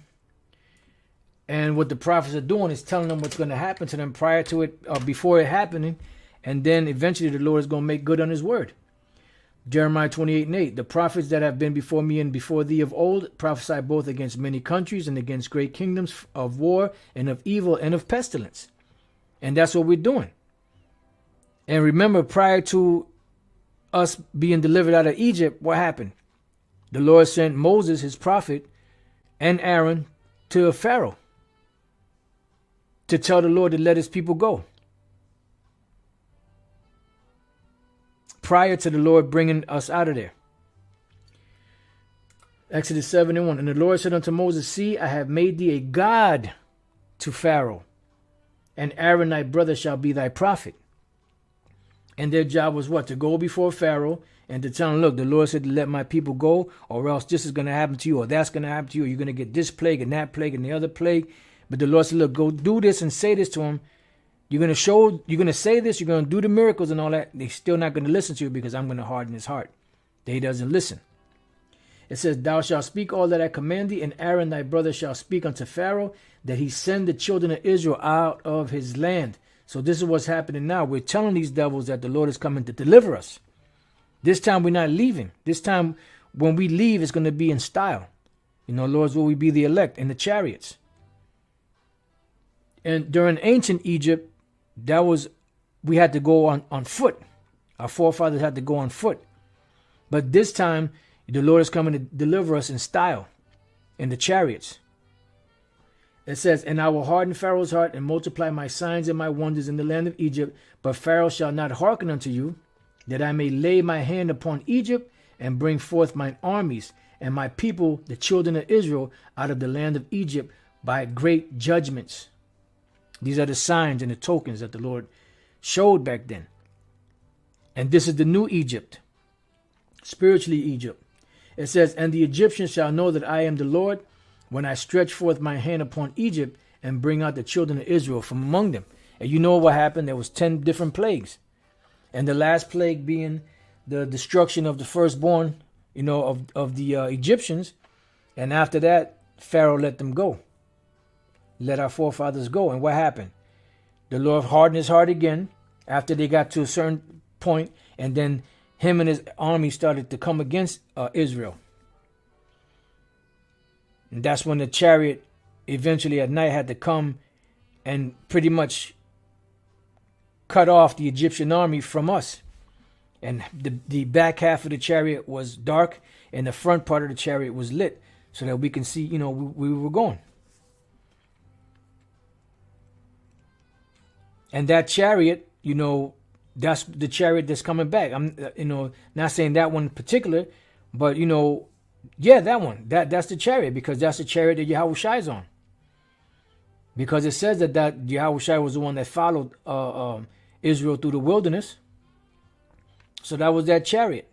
And what the prophets are doing is telling them what's going to happen to them prior to it, before it happening. And then eventually the Lord is going to make good on his word. Jeremiah 28:8, the prophets that have been before me and before thee of old prophesy both against many countries and against great kingdoms, of war and of evil and of pestilence. And that's what we're doing. And remember, prior to us being delivered out of Egypt, what happened? The Lord sent Moses, his prophet, and Aaron to Pharaoh to tell the Lord to let his people go. Prior to the Lord bringing us out of there. Exodus 7:1. And the Lord said unto Moses, see, I have made thee a god to Pharaoh, and Aaron thy brother shall be thy prophet. And their job was what? To go before Pharaoh and to tell him, look, the Lord said to let my people go, or else this is going to happen to you, or that's going to happen to you, or you're going to get this plague and that plague and the other plague. But the Lord said, look, go do this and say this to him. You're going to say this, you're going to do the miracles and all that. They're still not going to listen to you because I'm going to harden his heart. That he doesn't listen. It says, thou shalt speak all that I command thee, and Aaron thy brother shall speak unto Pharaoh, that he send the children of Israel out of his land. So this is what's happening now. We're telling these devils that the Lord is coming to deliver us. This time we're not leaving. This time when we leave, it's going to be in style. Lords, will we be the elect in the chariots? And during ancient Egypt, we had to go on foot. Our forefathers had to go on foot. But this time, the Lord is coming to deliver us in style, in the chariots. It says, and I will harden Pharaoh's heart and multiply my signs and my wonders in the land of Egypt. But Pharaoh shall not hearken unto you, that I may lay my hand upon Egypt and bring forth mine armies and my people, the children of Israel, out of the land of Egypt by great judgments. These are the signs and the tokens that the Lord showed back then. And this is the new Egypt, spiritually Egypt. It says, and the Egyptians shall know that I am the Lord when I stretch forth my hand upon Egypt and bring out the children of Israel from among them. And you know what happened? There was 10 different plagues. And the last plague being the destruction of the firstborn, of the Egyptians. And after that, Pharaoh let them go. Let our forefathers go. And what happened? The Lord hardened his heart again after they got to a certain point, and then him and his army started to come against Israel. And that's when the chariot eventually at night had to come and pretty much cut off the Egyptian army from us. And the back half of the chariot was dark, and the front part of the chariot was lit, so that we can see, we were going. And that chariot, that's the chariot that's coming back. I'm, not saying that one in particular, but, that one. That's the chariot, because that's the chariot that Yahushua is on. Because it says that Yahushua was the one that followed Israel through the wilderness. So that was that chariot.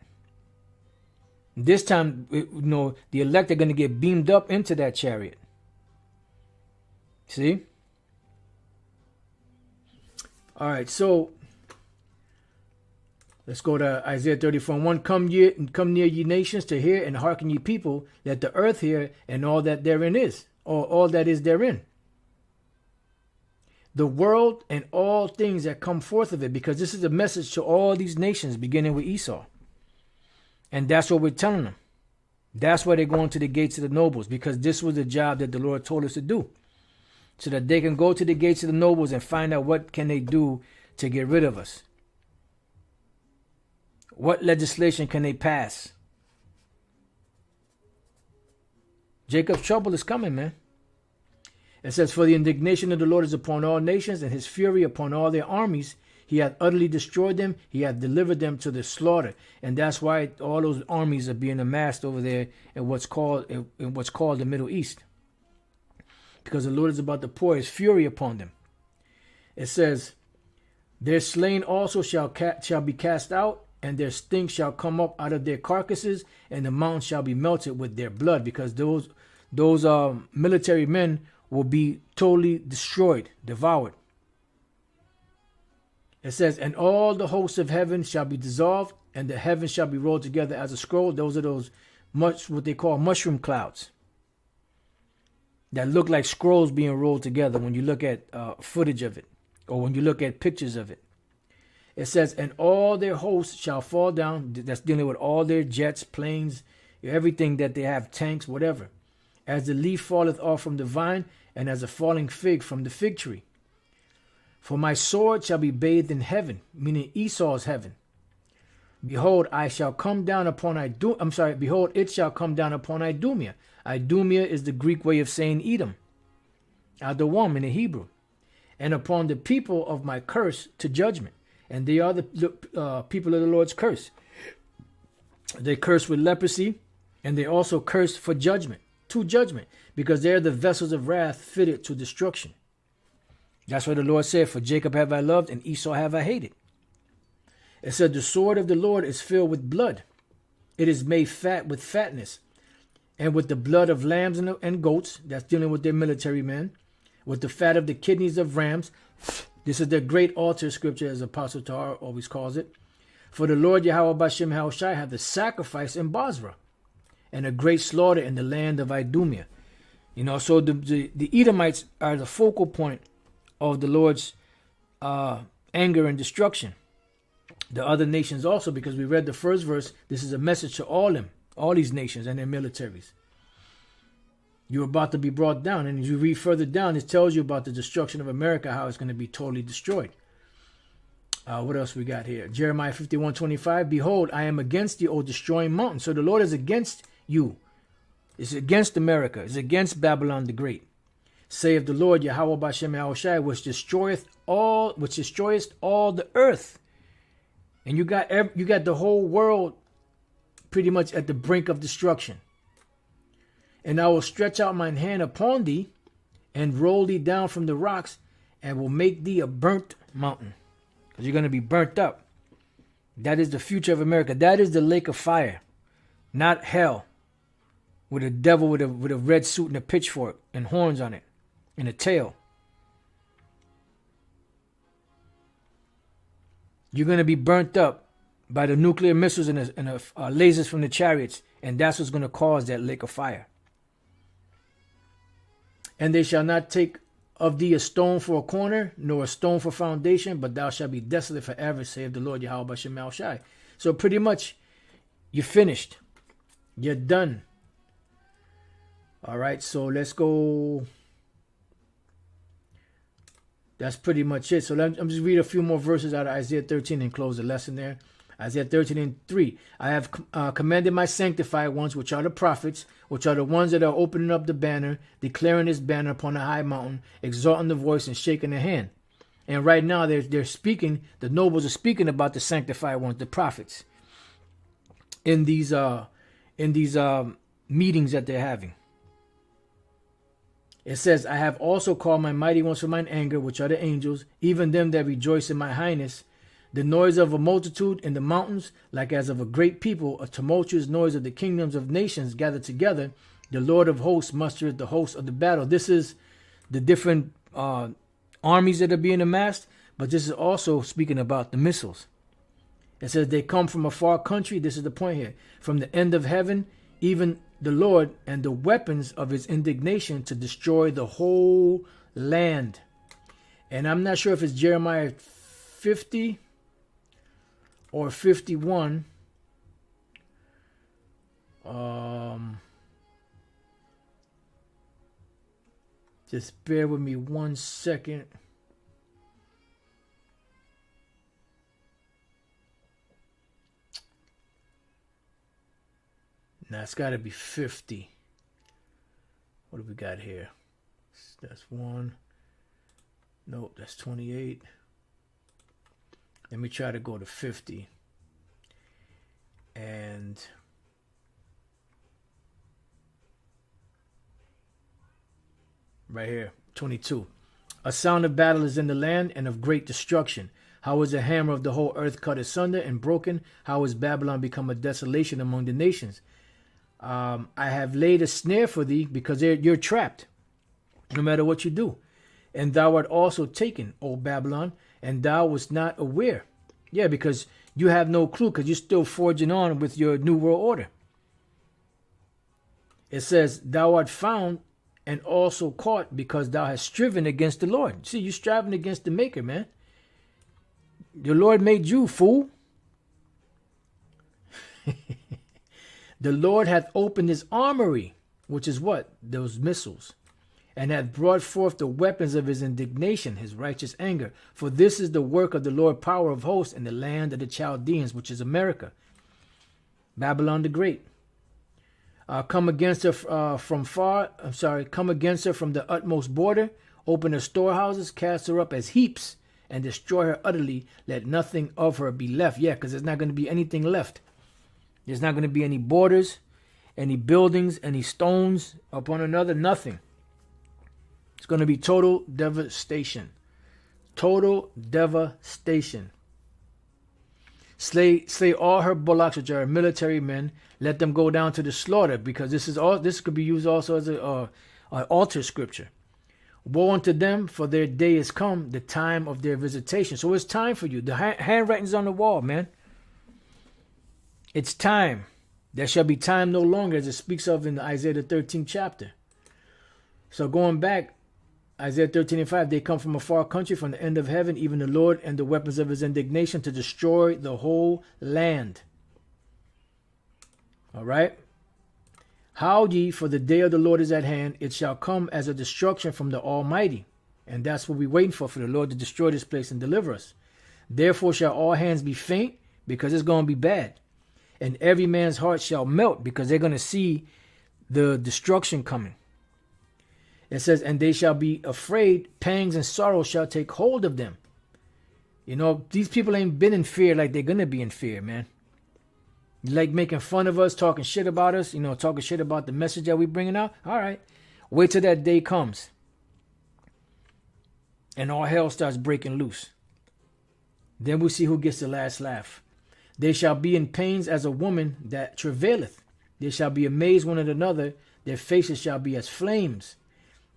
This time, the elect are going to get beamed up into that chariot. See? All right, so let's go to Isaiah 34:1. Come near ye nations to hear, and hearken ye people, that the earth hear, and all that therein is, or all that is therein. The world and all things that come forth of it, because this is a message to all these nations, beginning with Esau. And that's what we're telling them. That's why they're going to the gates of the nobles, because this was the job that the Lord told us to do. So that they can go to the gates of the nobles and find out what can they do to get rid of us. What legislation can they pass? Jacob's trouble is coming, man. It says, for the indignation of the Lord is upon all nations, and his fury upon all their armies. He hath utterly destroyed them. He hath delivered them to the slaughter. And that's why all those armies are being amassed over there in what's called the Middle East. Because the Lord is about to pour his fury upon them. It says, their slain also shall be cast out, and their stink shall come up out of their carcasses, and the mountains shall be melted with their blood, because those military men will be totally destroyed, devoured. It says, and all the hosts of heaven shall be dissolved, and the heavens shall be rolled together as a scroll. Those are what they call mushroom clouds that look like scrolls being rolled together when you look at footage of it, or when you look at pictures of it. It says, and all their hosts shall fall down. That's dealing with all their jets, planes, everything that they have, tanks, whatever. As the leaf falleth off from the vine, and as a falling fig from the fig tree. For my sword shall be bathed in heaven, meaning Esau's heaven. Behold, it shall come down upon Idumea. Idumea is the Greek way of saying Edom. Adawam in the Hebrew. And upon the people of my curse to judgment. And they are the people of the Lord's curse. They curse with leprosy, and they also curse for judgment, to judgment, because they are the vessels of wrath fitted to destruction. That's what the Lord said, for Jacob have I loved, and Esau have I hated. It said, the sword of the Lord is filled with blood. It is made fat with fatness, and with the blood of lambs and goats. That's dealing with their military men. With the fat of the kidneys of rams. This is the great altar scripture, as Apostle Tahar always calls it. For the Lord Yahweh Bashem Yahushai have the sacrifice in Basra, and a great slaughter in the land of Idumea. So the Edomites are the focal point of the Lord's anger and destruction. The other nations also, because we read the first verse, this is a message to all these nations and their militaries. You're about to be brought down. And as you read further down, it tells you about the destruction of America, how it's going to be totally destroyed. What else we got here? Jeremiah 51:25. Behold, I am against thee, O destroying mountain. So the Lord is against you. It's against America. It's against Babylon the Great. Saith the Lord Yahweh Bashem Yahushai, which destroyeth all the earth. And you got the whole world pretty much at the brink of destruction. And I will stretch out mine hand upon thee, and roll thee down from the rocks, and will make thee a burnt mountain. Because you're going to be burnt up. That is the future of America. That is the lake of fire, not hell, with a devil with a red suit and a pitchfork and horns on it and a tail. You're going to be burnt up by the nuclear missiles and the lasers from the chariots. And that's what's going to cause that lake of fire. And they shall not take of thee a stone for a corner, nor a stone for foundation, but thou shalt be desolate forever, saith the Lord Yahweh B'Shem Yahushai. So pretty much, you're finished. You're done. All right, so let's go. That's pretty much it. So I'm just read a few more verses out of Isaiah 13 and close the lesson there. Isaiah 13:3. I have commanded my sanctified ones, which are the prophets, which are the ones that are opening up the banner, declaring this banner upon a high mountain, exalting the voice and shaking the hand. And right now they're speaking, the nobles are speaking about the sanctified ones, the prophets, in these meetings that they're having. It says, I have also called my mighty ones for mine anger, which are the angels, even them that rejoice in my highness. The noise of a multitude in the mountains, like as of a great people, a tumultuous noise of the kingdoms of nations gathered together. The Lord of hosts mustereth the hosts of the battle. This is the different armies that are being amassed, but this is also speaking about the missiles. It says they come from a far country. This is the point here. From the end of heaven, even the Lord, and the weapons of his indignation to destroy the whole land. And I'm not sure if it's Jeremiah 50 or 51. Just bear with me 1 second. Now it's got to be 50. What do we got here? That's 1. Nope, that's 28. Let me try to go to 50. And right here, 22. A sound of battle is in the land and of great destruction. How is the hammer of the whole earth cut asunder and broken? How is Babylon become a desolation among the nations? I have laid a snare for thee because you're trapped, no matter what you do. And thou art also taken, O Babylon, and thou wast not aware. Yeah, because you have no clue because you're still forging on with your new world order. It says, thou art found and also caught because thou hast striven against the Lord. See, you're striving against the Maker, man. The Lord made you, fool. The Lord hath opened his armory, which is what? Those missiles. And hath brought forth the weapons of his indignation, his righteous anger. For this is the work of the Lord power of hosts in the land of the Chaldeans, which is America. Babylon the Great. Come against her come against her from the utmost border. Open her storehouses, cast her up as heaps, and destroy her utterly. Let nothing of her be left. Yeah, because there's not going to be anything left. There's not going to be any borders, any buildings, any stones upon another, nothing. It's going to be total devastation. Total devastation. Slay all her bullocks, which are military men. Let them go down to the slaughter, because this could be used also as an altar scripture. Woe unto them, for their day is come, the time of their visitation. So it's time for you. The handwriting's on the wall, man. It's time. There shall be time no longer, as it speaks of in Isaiah the 13th chapter. So going back, Isaiah 13:5, they come from a far country, from the end of heaven, even the Lord and the weapons of his indignation to destroy the whole land. All right. How ye, for the day of the Lord is at hand, it shall come as a destruction from the Almighty. And that's what we're waiting for the Lord to destroy this place and deliver us. Therefore shall all hands be faint, because it's going to be bad. And every man's heart shall melt, because they're going to see the destruction coming. It says, and they shall be afraid, pangs and sorrow shall take hold of them. You know, these people ain't been in fear like they're going to be in fear, man. Like making fun of us, talking shit about us, talking shit about the message that we bringing out. All right. Wait till that day comes. And all hell starts breaking loose. Then we'll see who gets the last laugh. They shall be in pains as a woman that travaileth. They shall be amazed one at another. Their faces shall be as flames.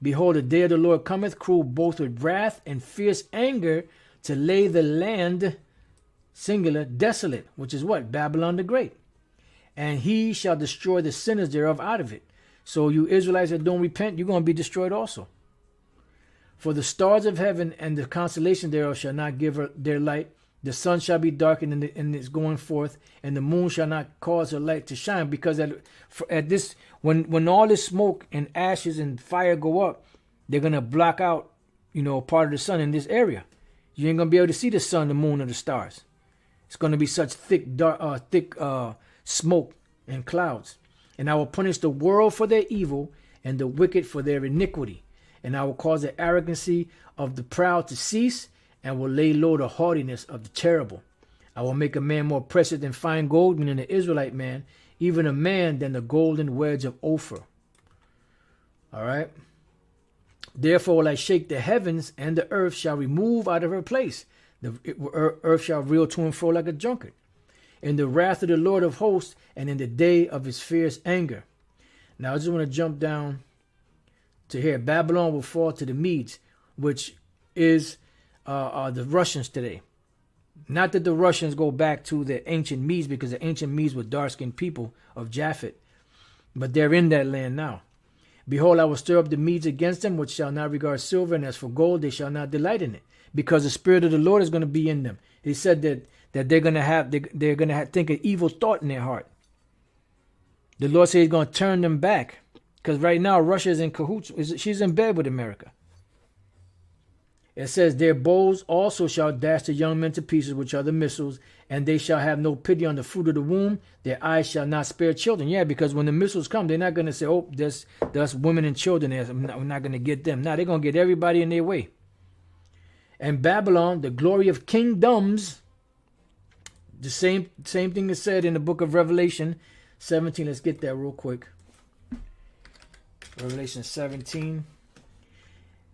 Behold, the day of the Lord cometh, cruel both with wrath and fierce anger, to lay the land singular, desolate, which is what? Babylon the Great. And he shall destroy the sinners thereof out of it. So you Israelites that don't repent, you're going to be destroyed also. For the stars of heaven and the constellation thereof shall not give her their light. The sun shall be darkened in its going forth, and the moon shall not cause her light to shine. Because at this, when all this smoke and ashes and fire go up, they're going to block out, part of the sun in this area. You ain't going to be able to see the sun, the moon, or the stars. It's going to be such thick smoke and clouds. And I will punish the world for their evil and the wicked for their iniquity. And I will cause the arrogancy of the proud to cease, and will lay low the haughtiness of the terrible. I will make a man more precious than fine gold, meaning the Israelite man, even a man than the golden wedge of Ophir. All right. Therefore will I shake the heavens, and the earth shall remove out of her place. The earth shall reel to and fro like a drunkard. In the wrath of the Lord of hosts, and in the day of his fierce anger. Now I just want to jump down to here. Babylon will fall to the Medes, which is the Russians today. Not that the Russians go back to the ancient Medes, because the ancient Medes were dark-skinned people of Japhet, but they're in that land now. Behold, I will stir up the Medes against them, which shall not regard silver, and as for gold, they shall not delight in it, because the Spirit of the Lord is going to be in them. He said that they're going to think an evil thought in their heart. The Lord said he's going to turn them back, because right now Russia is in cahoots. She's in bed with America. It says, their bows also shall dash the young men to pieces, which are the missiles, and they shall have no pity on the fruit of the womb. Their eyes shall not spare children. Yeah, because when the missiles come, they're not going to say, oh, there's women and children there. We're not going to get them. Now they're going to get everybody in their way. And Babylon, the glory of kingdoms, the same thing is said in the book of Revelation 17. Let's get that real quick. Revelation 17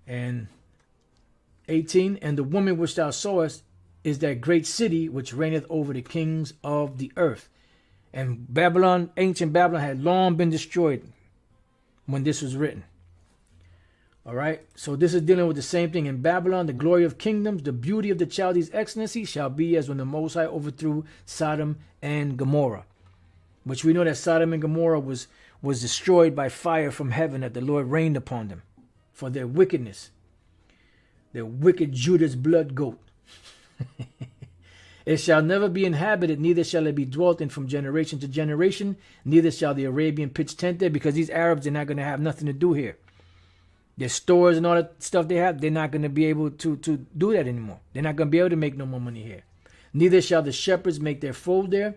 and 18. And the woman which thou sawest is that great city which reigneth over the kings of the earth. And Babylon, ancient Babylon, had long been destroyed when this was written. All right. So this is dealing with the same thing. In Babylon, the glory of kingdoms, the beauty of the Chaldees' excellency shall be as when the Most High overthrew Sodom and Gomorrah. Which we know that Sodom and Gomorrah was destroyed by fire from heaven, that the Lord rained upon them for their wickedness. The wicked Judas blood goat. It shall never be inhabited, neither shall it be dwelt in from generation to generation, neither shall the Arabian pitch tent there, because these Arabs are not going to have nothing to do here. Their stores and all that stuff they have, they're not going to be able to do that anymore. They're not going to be able to make no more money here. Neither shall the shepherds make their fold there,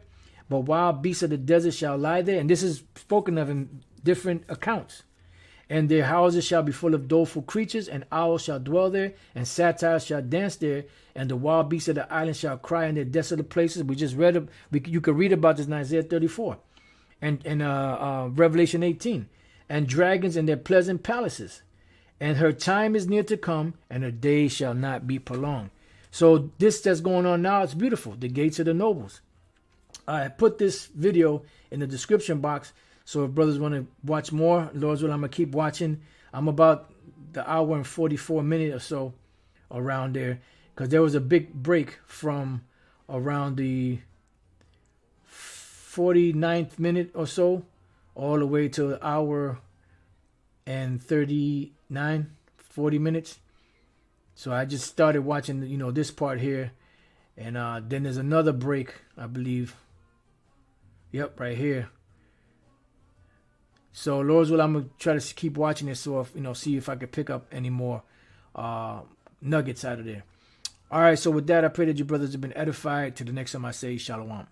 but wild beasts of the desert shall lie there. And this is spoken of in different accounts. And their houses shall be full of doleful creatures, and owls shall dwell there, and satyrs shall dance there, and the wild beasts of the island shall cry in their desolate places. We just read, you could read about this in Isaiah 34 and Revelation 18. And dragons in their pleasant palaces. And her time is near to come, and her days shall not be prolonged. So this that's going on now, it's beautiful. The gates of the nobles. I put this video in the description box. So if brothers want to watch more, Lord's will, I'm going to keep watching. I'm about the hour and 44 minutes or so around there. Because there was a big break from around the 49th minute or so, all the way to an hour and 40 minutes. So I just started watching, this part here. And then there's another break, I believe. Yep, right here. So Lord's will, I'm going to try to keep watching it, so if, see if I can pick up any more nuggets out of there. All right, so with that, I pray that you brothers have been edified. To the next time I say, Shalom.